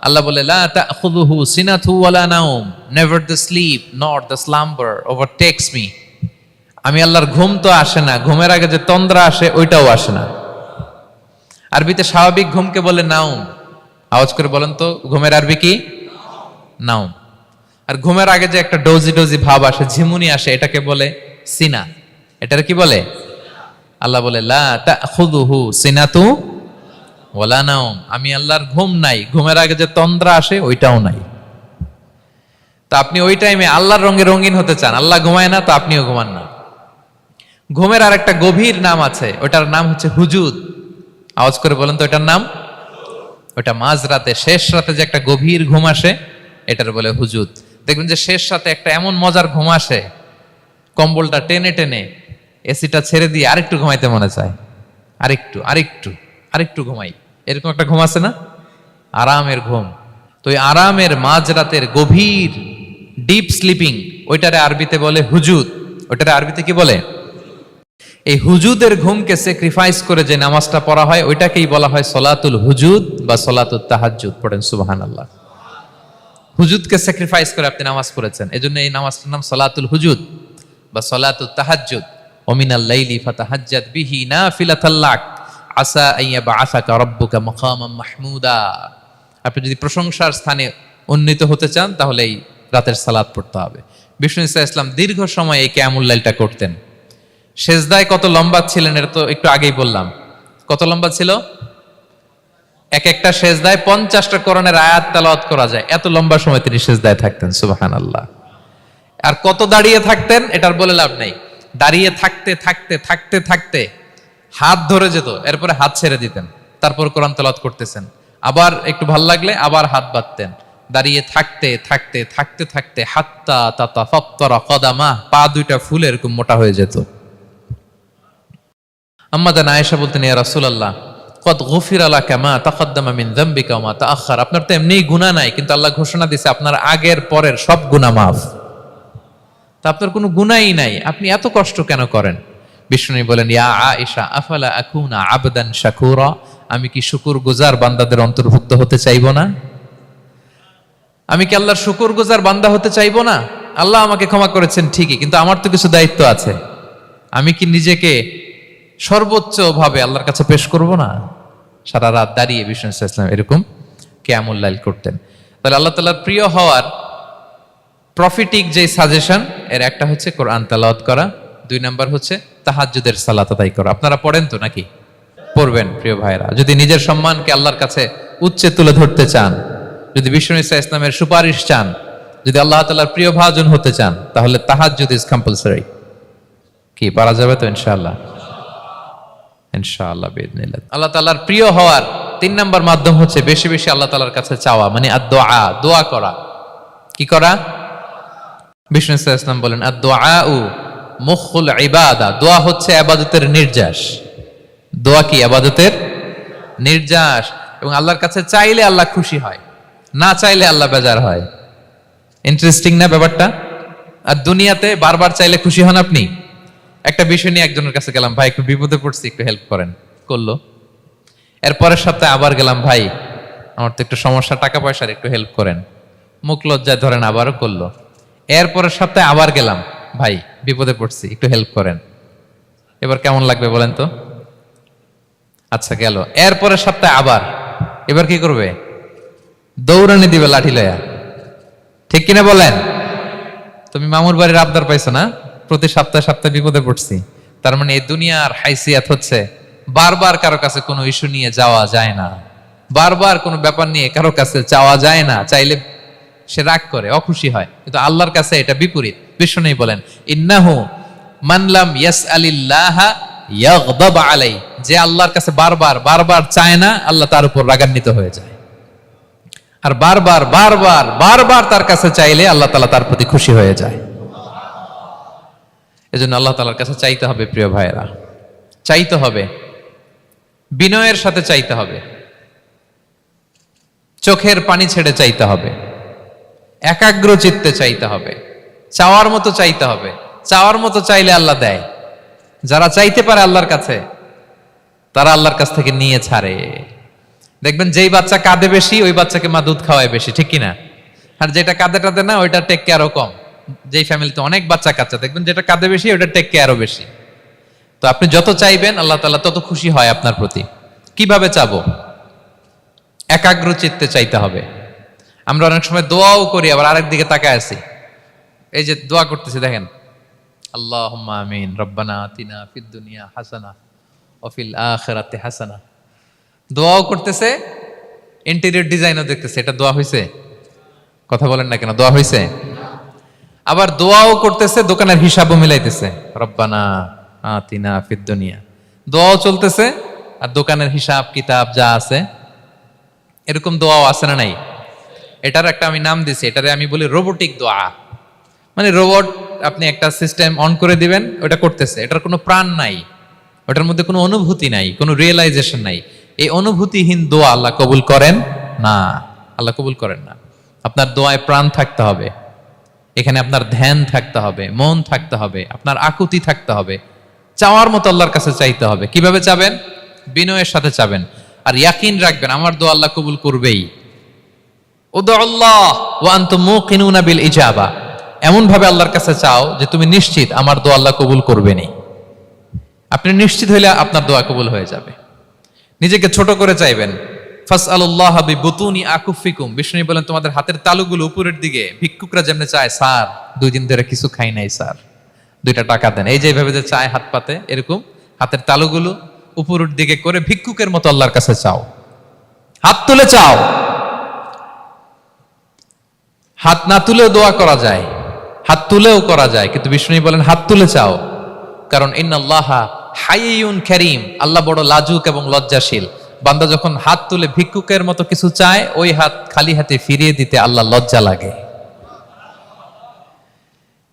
আল্লাহ বলে, লা তাখুযুহু সিনাতু ওয়ালা নাওম, never the sleep nor the slumber overtakes me. আমি আল্লাহর ঘুম তো আসে না, ঘুমের আগে যে তন্দ্রা আসে ওইটাও আসে না। আরবিতে স্বাভাবিক ঘুমকে বলে নাওম। আওয়াজ করে বলেন তো, ঘুমের আরবি কি? নাওম। আর ঘুমের আগে যে একটা ডোজি ডোজি ভাব আসে, ঝিমুনি আসে, এটাকে বলে সিনা। এটার কি বলে? আল্লাহ বলে, লা তাখুযুহু সিনাতু ওয়ালা নাওম, আমি আল্লাহর ঘুম নাই, ঘুমের আগে যে তন্দ্রা আসে ওইটাও নাই। তা আপনি ওই টাইমে আল্লাহর রঙে রঙিন হতে চান, আল্লাহ ঘুমায় না, তো আপনিও ঘুমান না। ঘুমের আর একটা গভীর নাম আছে, ওটার নাম হচ্ছে হুজুদ। আওয়াজ করে বলেন তো, এটার নাম? ওটা মাঝরাতে, শেষ রাতে যে একটা গভীর ঘুম আসে, এটার বলে হুজুদ। দেখবেন যে শেষ রাতে একটা এমন মজার ঘুম আসে, কম্বলটা টেনে টেনে এসিটা ছেড়ে দিয়ে আরেকটু ঘুমাইতে মনে চায়, আরেকটু আরেকটু আরেকটু ঘুমাই, এরকম একটা ঘুম আছে না? আরামের ঘুম। তো এই আরামের মাঝরাতের গভীর ডিপ স্লিপিং, ওইটারে আরবিতে বলে হুজুদ। ওইটারে আরবিতে কি বলে? এই হুজুদের ঘুমকে স্যাক্রিফাইস করে যে নামাজটা পড়া হয়, ওইটাকেই বলা হয় সলাতুল হুজুদ বা সলাতুত তাহাজ্জুদ। পড়েন সুবহানাল্লাহ। হুজুদকে স্যাক্রিফাইস করে আপনি নামাজ পড়েছেন, এজন্য এই নামাজটার নাম সলাতুল হুজুদ বা সলাতুত তাহাজ্জুদ। ওয়া মিনাল লাইলি ফাতাহাজ্জাদ বিহি নাফিলাতাল লাক আসা আইয়াবআসাকা রাব্বুকা মাকামান মাহমুদা। আপনি যদি প্রশংসার স্থানে উন্নীত হতে চান, তাহলে এই রাতের সালাত পড়তে হবে। বিষ্ণু ইসলাম দীর্ঘ সময় এই কিয়ামুল লাইলটা করতেন। সেজদায় কত লম্বা ছিলেন এটা তো একটু আগেই বললাম। কত লম্বা ছিল? এক একটা সেজদায় 50টা কোরআনের আয়াত তেলাওয়াত করা যায়, এত লম্বা সময় তিনি সেজদায় থাকতেন। সুবহানাল্লাহ। আর কত দাঁড়িয়ে থাকতেন এটার বলে লাভ নাই। দাঁড়িয়ে থাকতে থাকতে থাকতে থাকতে হাত ধরে যেত, এরপরে হাত ছেড়ে দিতেন, তারপর কোরআন তেলাওয়াত করতেছেন। আবার একটু ভাল লাগলে আবার হাত বাঁধতেন। দাঁড়িয়ে থাকতে থাকতে থাকতে থাকতে হাত্তা তাতাফাত্তারা কদামা, পা দুইটা ফুলে এরকম মোটা হয়ে যেত। আম্মা জান আয়েশা বলতেন, ইয়া রাসূলুল্লাহ কদ গুফিরা লাকা মা তাকদ্দামা মিন যামবিকা ওয়া মা তাআখার। আপনার তো এমনিই গুনাহ নাই, কিন্তু আল্লাহ ঘোষণা দিয়েছে আপনার আগের পরের সব গুনাহ মাফ। তা আপনার কোনো গুনাহই নাই, আপনি এত কষ্ট কেন করেন? বিষ্ণু বলেন, ইয়া আয়েশা আফালা আকুনা আবদান শাকুরা, আমি কি শুকরগুজার বান্দাদের অন্তর্ভুক্ত হতে চাইবো না? আমি কি আল্লাহর শুকরগুজার বান্দা হতে চাইবো না? আল্লাহ আমাকে ক্ষমা করেছেন ঠিকই, কিন্তু আমার তো কিছু দায়িত্ব আছে। আমি কি নিজেকে সর্বোচ্চ ভাবে আল্লাহর কাছে পেশ করব না? সারা রাত দাঁড়িয়ে বিষ্ণু ইসলাম এরকম কিয়ামুল লাইল করতেন। তাহলে আল্লাহ তাআলার প্রিয় হওয়ার প্রফিটিক যে সাজেশন, এর একটা হচ্ছে কোরআন তেলাওয়াত করা, 2 নাম্বার হচ্ছে তাহাজ্জুদের সালাত আদায় করো। আপনারা পড়েন তো নাকি? পড়বেন প্রিয় ভাইরা। যদি নিজের সম্মানকে আল্লাহর কাছে উচ্চে তুলে ধরতে চান, যদি বিষ্ণু ইসা ইসলামের সুপারিশ চান, যদি আল্লাহ তাআলার প্রিয় ভাজন হতে চান, তাহলে তাহাজ্জুদ ইজ কম্পালসরি। কি পারা যাবে তো? ইনশাআল্লাহ, ইনশাআল্লাহ বিইذنিল্লাহ। আল্লাহ তাআলার প্রিয় হওয়ার 3 নম্বর মাধ্যম হচ্ছে বেশি বেশি আল্লাহ তাআলার কাছে চাওয়া, মানে আদ-দুআ, দোয়া করা। কি করা? বিষ্ণু ইসা ইসলাম বলেন আদ-দুআউ মুখুল ইবাদা, দোয়া হচ্ছে ইবাদতের নির্যাস। দোয়া কি? ইবাদতের নির্যাস। এবং আল্লাহর কাছে চাইলে আল্লাহ খুশি হয়, না চাইলে আল্লাহ বেজার হয়। ইন্টারেস্টিং না ব্যাপারটা? আর দুনিয়াতে বারবার চাইলে খুশি হন আপনি? একটা বিষয় নিয়ে একজনের কাছে গেলাম, ভাই একটু বিপদে পড়ছি, একটু হেল্প করেন, করলো। এর পরের সপ্তাহে আবার গেলাম, ভাই আমার তো একটু সমস্যা, টাকা পয়সার, একটু হেল্প করেন, মুখ লজ্জায় ধরেন, আবারও করলো। এর পরের সপ্তাহে আবার গেলাম, ভাই বিপদে পড়ছি, একটু হেল্প করেন। এবার কেমন লাগবে বলেন তো? আচ্ছা গেল। এর পরের সপ্তাহে আবার, এবার কি করবে? দৌড়ানি দিবে লাঠি লয়া। ঠিক কিনা বলেন? তুমি মামুর বাড়ির আবদার পাইছো না, প্রতি সপ্তাহে সপ্তাহে বিপদে পড়ছি। তার মানে এই দুনিয়ার হাইসিয়াত হচ্ছে বারবার কারো কাছে কোনো ইস্যু নিয়ে যাওয়া যায় না, বারবার কোনো ব্যাপার নিয়ে কারো কাছে চাওয়া যায় না। চাইলে সে রাগ করে, অখুশি হয়। কিন্তু আল্লাহর কাছে এটা বিপরীত। বিষ্ণু বলেন ইন্নাহু মান লাম ইয়াসআলিল্লাহা ইয়াগদাব আলাই, যে আল্লাহর কাছে বারবার বারবার চায় না, আল্লাহ তার উপর রাগান্বিত হয়ে যায়। আর বারবার বারবার বারবার তার কাছে চাইলে আল্লাহ তাআলা তার প্রতি খুশি হয়ে যায়। এজন্য আল্লাহ তাআলার কাছে চাইতে হবে প্রিয় ভাইয়েরা, চাইতে হবে, বিনয়ের সাথে চাইতে হবে, চোখের পানি ছেড়ে চাইতে হবে, একাগ্র চিত্তে চাইতে হবে, চাওয়ার মতো চাইতে হবে। চাওয়ার মতো চাইলে আল্লাহ দেয়। যারা চাইতে পারে আল্লাহর কাছে, তারা আল্লাহর কাছ থেকে নিয়ে ছাড়ে। দেখবেন যেই বাচ্চা কাঁদে বেশি, ওই বাচ্চাকে মা দুধ খাওয়ায় বেশি, ঠিক কিনা? আর যেটা কাঁদে টাদে না, ওইটা টেক কেয়ারও কম। যেই ফ্যামিলিতে অনেক বাচ্চা কাচ্চা, দেখবেন যেটা কাঁদে বেশি, ওইটা টেক কেয়ারও বেশি। তো আপনি যত চাইবেন আল্লাহ তাআলা তত খুশি হয় আপনার প্রতি। কিভাবে চাবো? একাগ্র চিত্তে চাইতে হবে। আমরা অনেক সময় দোয়াও করি, আবার আরেক দিকে তাকায় আছি। এই যে দোয়া করতেছি, দেখেন আল্লাহুম্মা আমিন, রব্বানা আতিনা ফিদ দুনিয়া হাসানা ওয়া ফিল আখিরাতি হাসানা। দোয়াও করতেছে, ইন্টেরিয়র ডিজাইনও দেখতেছে। এটা দোয়া হইছে? কথা বলেন না কেন? দোয়া হইছে? আবার দোয়াও করতেছে, দোকানের হিসাবও মিলাইতেছে, রব্বানা আতিনা ফিদ দুনিয়া। দোয়াও চলতেছে আর দোকানের হিসাব কিতাব যা আছে, এরকম দোয়াও আছে না নাই? এটার একটা আমি নাম দিছি, এটারে আমি বলি রোবোটিক দোয়া। মানে রোবট, আপনি একটা সিস্টেম অন করে দিবেন, ওটা করতেছে, এটার কোনো প্রাণ নাই, ওটার মধ্যে কোনো অনুভূতি নাই, কোনো রিয়েলাইজেশন নাই। এই অনুভূতিহীন দোয়া আল্লাহ কবুল করেন না, আল্লাহ কবুল করেন না। আপনার দোয়ায় প্রাণ থাকতে হবে, এখানে আপনার ধ্যান থাকতে হবে, মন থাকতে হবে, আপনার আকুতি থাকতে হবে, চাওয়ার মতো আল্লাহর কাছে চাইতে হবে। কিভাবে চাবেন? বিনয়ের সাথে চাবেন, আর ইয়াকিন রাখবেন আমার দোয়া আল্লাহ কবুল করবেই। উদুল্লাহ ওয়া আনতুম মুকিনুনা বিল ইজাবা, এমন ভাবে আল্লাহর কাছে চাও যে তুমি নিশ্চিত আমার দোয়া আল্লাহ কবুল করবেনই। আপনি নিশ্চিত হইলে আপনার দোয়া কবুল হয়ে যাবে। নিজেকে ছোট করে চাইবেন। ফাসআলুল্লাহ বিবুতুনি আকুফিকুম, বিষ্ণু বলেন তোমাদের হাতের তালুগুলো উপরের দিকে। ভিক্ষুকরা যেমনে চায়, স্যার 2 দিন ধরে কিছু খাই নাই স্যার, 2টা টাকা দেন, এই যে এইভাবে যে চায় হাত পাতে, এরকম হাতের তালুগুলো উপরের দিকে করে ভিক্ষুকের মতো আল্লাহর কাছে চাও। হাত তুলে চাও, হাত না তুলেও দোয়া করা যায়, হাত তুলেও করা যায়, কিন্তু বিষ্ণু বলেন হাত তুলে চাও। কারণ ইন্নাল্লাহা হাইয়ুন কারীম, আল্লাহ বড় লাজুক এবং লজ্জাশীল। বান্দা যখন হাত তুলে ভিক্ষুকের মতো কিছু চায়, ওই হাত খালি হাতে ফিরিয়ে দিতে আল্লাহ লজ্জা লাগে।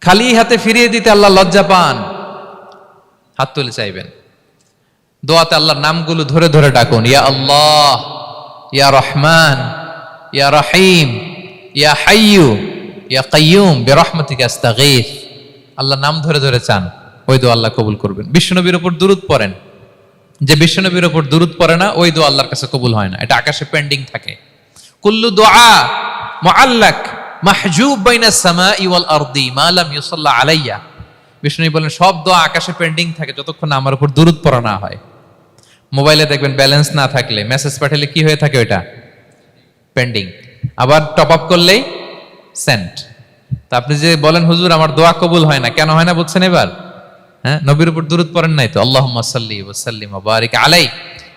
খালি হাতে ফিরিয়ে দিতে আল্লাহ লজ্জা পান। হাত তুলে চাইবেন। দোয়াতে আল্লাহর নামগুলো ধরে ধরে ডাকুন, ইয়া আল্লাহ, ইয়া রহমান, ইয়া রহিম, ইয়া হাইয়ু, ইয়া কাইয়ুম বিরহমাতিকা আস্তাগীথ। আল্লাহর নাম ধরে ধরে চান, ওই দোয়া আল্লাহ কবুল করবেন। বিশ্বনবীর উপর দুরূদ পড়েন। যে বিশ্বনবীর উপর দুরূদ পড়ে না, ওই দোয়া আল্লাহর কাছে কবুল হয় না, এটা আকাশে পেন্ডিং থাকে। কুল্লু দুআ মুআল্লাক মাহজুব বাইনাস সামাই ওয়াল আরদি মা লাম ইউসাল্লা আলাইয়া। বিষ্ণু বলেন সব দোয়া আকাশে পেন্ডিং থাকে যতক্ষণ না আমার উপর দুরূদ পড়া না হয়। মোবাইলে দেখবেন ব্যালেন্স না থাকলে মেসেজ পাঠালে কি হয়ে থাকে? ওইটা পেন্ডিং। আবার টপ আপ করলেই সেন্ট। তা আপনি যে বলেন হুজুর আমার দোয়া কবুল হয় না, কেন হয় না বুঝছেন এবার? হ্যাঁ, নবীর উপর দুরূদ পড়েন নাই তো? আল্লাহুম্মা সাল্লি ওয়া সাল্লিম ওয়া বারিক আলাই।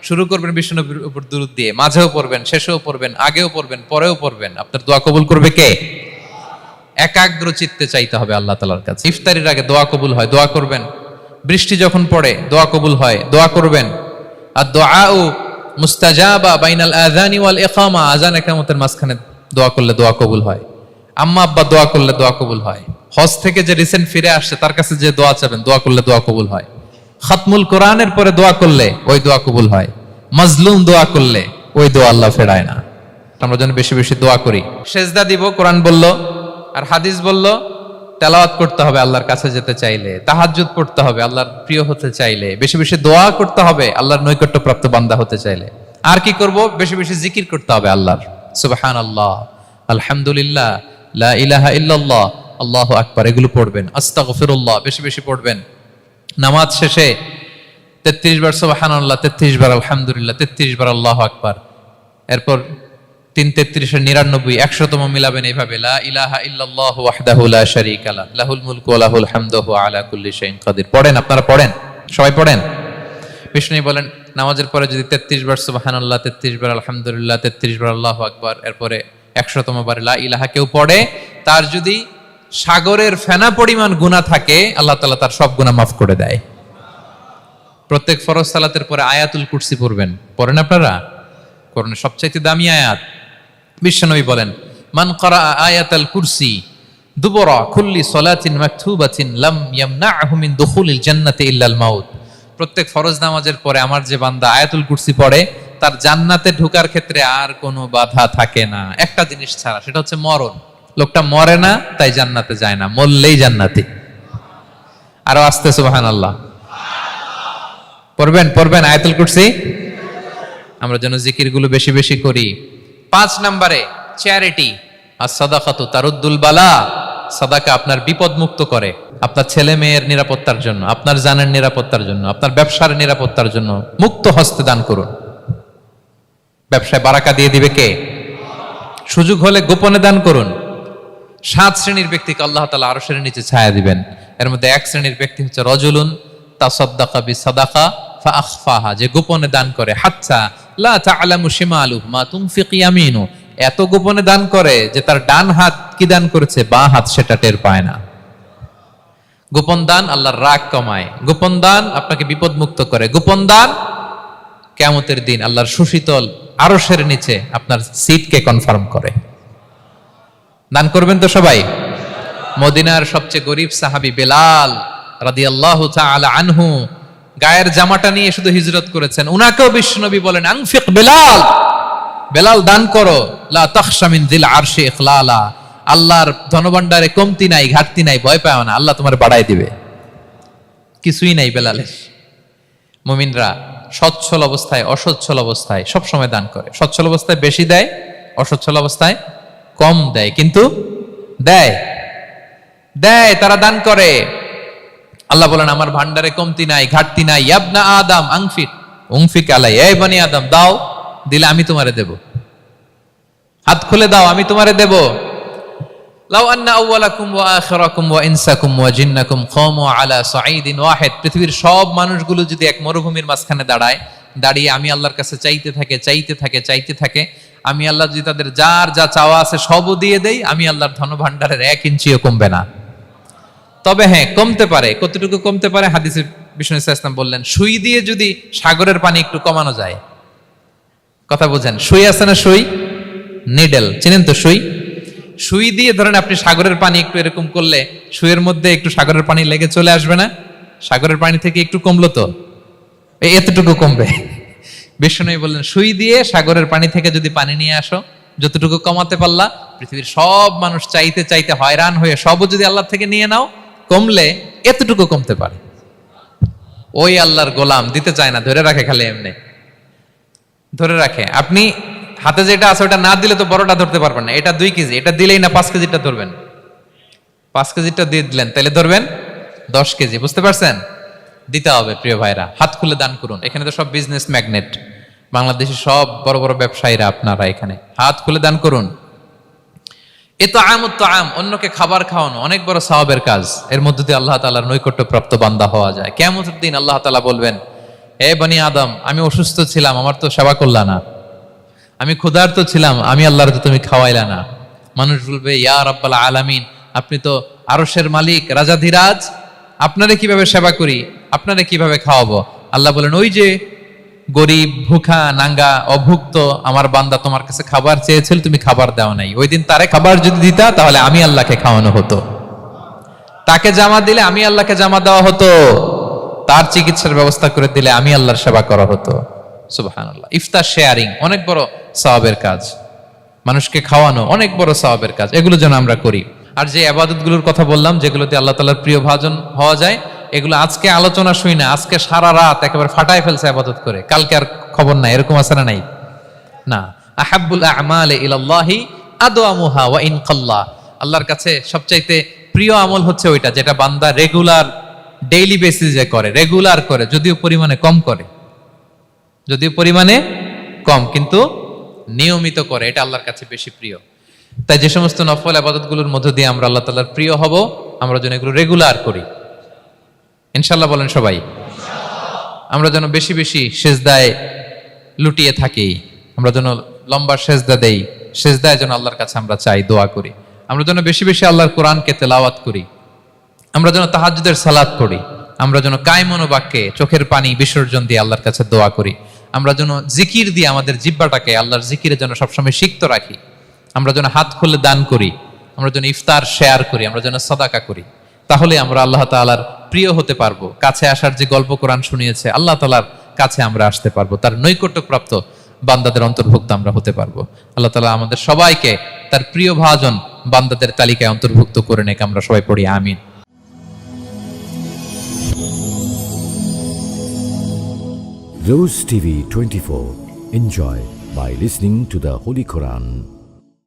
শুরু করবেন বিশ্ব নবীর উপর দুরূদ দিয়ে, মাঝেও পড়বেন, শেষেও পড়বেন, আগেও পড়বেন, পরেও পড়বেন। আপনার দোয়া কবুল করবে কে? একাগ্র চিত্তে চাইতে হবে আল্লাহ তাআলার কাছে। ইফতারির আগে দোয়া কবুল হয়, দোয়া করবেন। বৃষ্টি যখন পড়ে দোয়া কবুল হয়, দোয়া করবেন। আর দুআউ মুস্তাজাবা বাইনাল আযানি ওয়াল ইকামা, আযান ইকামতের মাঝখানে দোয়া করলে দোয়া কবুল হয়। আম্মা আব্বা দোয়া করলে দোয়া কবুল হয়। হজ থেকে যে রিসেন্ট ফিরে আসছে তার কাছে যে দোয়া চাবেন, দোয়া করলে দোয়া কবুল হয়। খাতমুল কোরআনের পরে দোয়া করলে ওই দোয়া কবুল হয়। মাজলুম দোয়া করলে ওই দোয়া আল্লাহ ফেরায় না। আমরা যেন বেশি বেশি দোয়া করি। সেজদা দিব, কোরআন বলল আর হাদিস বলল। তেলাওয়াত করতে হবে আল্লাহর কাছে যেতে চাইলে, তাহাজ্জুদ পড়তে হবে আল্লাহর প্রিয় হতে চাইলে, বেশি বেশি দোয়া করতে হবে আল্লাহর নৈকট্যপ্রাপ্ত বান্দা হতে চাইলে। আর কি করব? বেশি বেশি জিকির করতে হবে আল্লাহর। সুবহানাল্লাহ, আলহামদুলিল্লাহ, লা ইলাহা ইল্লাল্লাহ, আল্লাহু আকবার, এগুলো পড়বেন। আস্তাগফিরুল্লাহ বেশি বেশি পড়বেন। নামাজ শেষে 33 বার সুবহানাল্লাহ, 33 বার আলহামদুলিল্লাহ, 33 বার আল্লাহু আকবার। এরপর 3 33 99 100তম মিলাবেন এইভাবে, লা ইলাহা ইল্লাল্লাহু ওয়াহদাহু লা শারীকা লাহু লাহুল মুলকু ওয়া লাহুল হামদু ওয়া আলা কুল্লি শাইইন কাদির। পড়েন, আপনারা পড়েন, সবাই পড়েন। বিষ্ণু বলেন নামাজের পরে যদি 33 বার সুবহানাল্লাহ, 33 বার আলহামদুলিল্লাহ, 33 বার আল্লাহু আকবার, এরপরে 100তম বার লা ইলাহা কেউ পড়ে, তার যদি সাগরের ফেনা পরিমাণ গুনাহ থাকে আল্লাহ তাআলা তার সব গুনাহ মাফ করে দেয়। প্রত্যেক ফরজ সালাতের পরে আয়াতুল কুরসি পড়বেন। পড়েন আপনারা? কোরআনের সবচাইতে দামি আয়াত। বিশ্বনবী বলেন মান ক্বারা আয়াতাল কুরসি দুবরা কুল্লি সালাতিন মাকতুবাতিন লাম ইয়ামনাহু মিন দুখুলিল জান্নাতি ইল্লাল মাউত। প্রত্যেক ফরজ নামাজের পরে আমার যে বান্দা আয়াতুল কুরসি পড়ে তার জান্নাতে ঢোকার ক্ষেত্রে আর কোনো বাধা থাকে না, একটা জিনিস ছাড়া, সেটা হচ্ছে মরণ। লোকটা মরে না তাই জান্নাতে যায় না, মরলেই জান্নাতি। আরো আস্তে সুবহানাল্লাহ পড়বেন, পড়বেন আয়াতুল কুরসি। আমরা যেন জিকির গুলো বেশি বেশি করি। 5 নম্বরে চ্যারিটি আর সাদাকাতু তারুদ্দুল বালা। সাদাকা আপনার বিপদ মুক্ত করে, আপনার ছেলে মেয়ের নিরাপত্তার জন্য, আপনার জানের নিরাপত্তার জন্য, আপনার ব্যবসার নিরাপত্তার জন্য মুক্ত হস্তে দান করুন। ব্যবসায় বারাকা দিয়ে দিবে কে? সুযোগ হলে গোপনে দান করুন। 7 শ্রেণীর ব্যক্তিকে আল্লাহ তাআলা আরশের নিচে ছায়া দিবেন। এর মধ্যে 1 শ্রেণীর ব্যক্তি হচ্ছে রজুলুন তাসাদ্দাকা বিসাদাকা ফাআখফাহা, যে গোপনে দান করে। হাত্তা লা তা'লামু শিমালুহু মা তুনফিকু ইয়ামিনু, এত গোপনে দান করে যে তার ডান হাত কি দান করেছে বাঁ হাত সেটা টের পায় না। গোপন দান আল্লাহর রাগ কমায়, গোপন দান আপনাকে বিপদ মুক্ত করে, গোপন দান কিয়ামতের দিন আল্লাহর সুশীতল আরশের নিচে আপনার সিটকে কনফার্ম করে। দান করবেন তো সবাই? মদিনার সবচেয়ে গরিব সাহাবী বেলাল রাদিয়াল্লাহু তাআলা আনহু গায়ের জামাটা নিয়ে শুধু হিজরত করেছেন। উনাকেও বিশ্বনবী বলেন আনফিক বেলাল, বেলাল দান করো, লা তাখশা মিন যিল আরশি ইখলালা, আল্লাহর ধনভাণ্ডারে কমতি নাই, ঘাটতি নাই, ভয় পাও না, আল্লাহ তোমার বাড়ায় দিবে। কিছুই নাই বেলালের। মুমিনরা সচ্ছল অবস্থায় অসচ্ছল অবস্থায় সব সময় দান করে। সচ্ছল অবস্থায় বেশি দেয়, অসচ্ছল অবস্থায় কম দেয়, কিন্তু দেয় দেয়, তারা দান করে। আল্লাহ বলেন আমার ভান্ডারে কমতি নাই, ঘাটতি নাই। ইয়াবনা আদম আনফিক উনফিক আলাই, এই বনি আদম দাও, দিলে আমি তোমারে দেব। হাত খুলে দাও, আমি তোমারে দেব। লাউ আন্না আউওয়ালাকুম ওয়া আখিরাকুম ওয়া ইনসাকুম ওয়া জিন্নাকুম কামু আলা সাঈদিন ওয়াহিদ, পৃথিবীর সব মানুষগুলো যদি এক মরুভূমির মাঝখানে দাঁড়ায়, দাঁড়িয়ে আমি আল্লাহর কাছে চাইতে থাকে চাইতে থাকে চাইতে থাকে, আমি আল্লাহ যদি তাদের যার যা চাওয়া আছে সবও দিয়ে দেই, আমি আল্লাহর ধনভাণ্ডারের 1 ইঞ্চিও কমবে না। তবে হ্যাঁ, কমতে পারে। কতটুকু কমতে পারে? হাদিসে বিষ্ণু ইসলাম বললেন সুই দিয়ে যদি সাগরের পানি একটু কমানো যায়। কথা বুঝেন? সুই আছে না, সুই নিডেল, চিনেন তো সুই? সুই দিয়ে ধরেন আপনি সাগরের পানি একটু এরকম করলে সুইয়ের মধ্যে একটু সাগরের পানি লেগে চলে আসবে না? সাগরের পানি থেকে একটু কমলো তো এতটুকু কমবে। বিষ্ণু বললেন সুই দিয়ে সাগরের পানি থেকে যদি পানি নিয়ে আসো, যতটুকু কমাতে পারলা, পৃথিবীর সব মানুষ চাইতে চাইতে হয়রান হয়ে সবও যদি আল্লাহ থেকে নিয়ে নাও, কমলে এতটুকু কমতে পারে। ওই আল্লাহর গোলাম দিতে চায় না, ধরে রাখে, খালি এমনি ধরে রাখে। আপনি হাতে যেটা আছে ওটা না দিলে তো বড়টা ধরতে পারবেন না। এটা 2 কেজি, এটা দিলেই না 5 কেজিটা ধরবেন। 5 কেজিটা দিয়ে দিলেন, তাহলে ধরবেন 10 কেজি। বুঝতে পারছেন? দিতে হবে প্রিয় ভাইরা, হাত খুলে দান করুন। এখানে তো সব বিজনেস ম্যাগনেট, বাংলাদেশের সব বড় বড় ব্যবসায়ীরা, আপনারা এখানে হাত খুলে দান করুন। ইতআমুত-তাআম, অন্যকে খাবার খাওয়ানো অনেক বড় সওয়াবের কাজ। এর মধ্য দিয়ে আল্লাহ তাআলার নৈকট্যপ্রাপ্ত বান্দা হওয়া যায়। কিয়ামতের দিন আল্লাহ তাআলা বলবেন, হে বনি আদম, আমি অসুস্থ ছিলাম, আমার তো সেবা করলা না। আমি ক্ষুধার্ত ছিলাম, আমি আল্লাহর তো তুমি খাওয়াইলা না। মানুষ বলবে, ইয়া রাব্বাল আলামিন, আপনি তো আরশের মালিক, রাজাধিরাজ, আপনারে কিভাবে সেবা করি, আপনারে কিভাবে খাওয়াবো? আল্লাহ বলেন, ওই যে গরিব, ভুখা, নাঙ্গা, অভুক্ত আমার বান্দা তোমার কাছে খাবার চেয়েছিল, তুমি খাবার দাও নাই। ওই দিন তারে খাবার যদি দিতা, তাহলে আমি আল্লাহকে খাওয়ানো হতো। তাকে জামা দিলে আমি আল্লাহকে জামা দেওয়া হতো। তার চিকিৎসার ব্যবস্থা করে দিলে আমি আল্লাহর সেবা করা হতো। সুবহানাল্লাহ। ইফতার শেয়ারিং অনেক বড় সওয়াবের কাজ। মানুষকে খাওয়ানো অনেক বড় সওয়াবের কাজ। এগুলো যেন আমরা করি। আর যে ইবাদতগুলোর কথা বললাম, যেগুলোতে আল্লাহ তাআলার প্রিয় ভাজন হওয়া যায়, এগুলো আজকে আলোচনা শুই না, আজকে সারা রাত একেবারে ফাটায় ফেলছে ইবাদত করে, কালকে আর খবর নাই, এরকম আছে না নাই? না। আহাব্বুল আ'মালি ইলাল্লাহি আদওয়ামুহা ওয়া ইন কাল্লা। আল্লাহর কাছে সবচাইতে প্রিয় আমল হচ্ছে ওইটা যেটা বান্দা রেগুলার, ডেইলি বেসিসে করে, রেগুলার করে, যদিও পরিমাণে কম করে, যদিও পরিমাণে কম, কিন্তু নিয়মিত করে, এটা আল্লাহর কাছে বেশি প্রিয়। তাই যে সমস্ত নফল ইবাদতগুলোর মধ্য দিয়ে আমরা আল্লাহ তাআলার প্রিয় হব, আমরা যেন এগুলো রেগুলার করি। ইনশাআল্লাহ বলেন সবাই। আমরা যেন বেশি বেশি সেজদায় লুটিয়ে থাকি, আমরা যেন লম্বা সেজদা দেই, সেজদায় যেন আল্লাহর কাছে আমরা চাই, দোয়া করি। আমরা যেন বেশি বেশি আল্লাহর কোরআনকে তেলাওয়াত করি, আমরা যেন তাহাজ্জুদের সালাত পড়ি, আমরা যেন কায়মন বাক্যে চোখের পানি বিসর্জন দিয়ে আল্লাহর কাছে দোয়া করি, আমরা যেন জিকির দিয়ে আমাদের জিহ্বাটাকে আল্লাহর জিকিরে যেন সবসময় সিক্ত রাখি, আমরা যেন হাত খুলে দান করি, আমরা যেন ইফতার শেয়ার করি, আমরা যেন সাদাকা করি। তাহলে আমরা আল্লাহ তাআলার প্রিয় হতে পারবো। কাছে আসার যে গল্প কোরআন শুনিয়েছে, আল্লাহ তাআলার কাছে আমরা আসতে পারবো, তার নৈকট্যপ্রাপ্ত বান্দাদের অন্তর্ভুক্ত আমরা হতে পারবো। আল্লাহ তাআলা আমাদের সবাইকে তার প্রিয় ভাজন বান্দাদের তালিকায় অন্তর্ভুক্ত করে নেক। আমরা সবাই পড়ি আমিন। Rose TV 24. Enjoy by listening to the Holy Quran.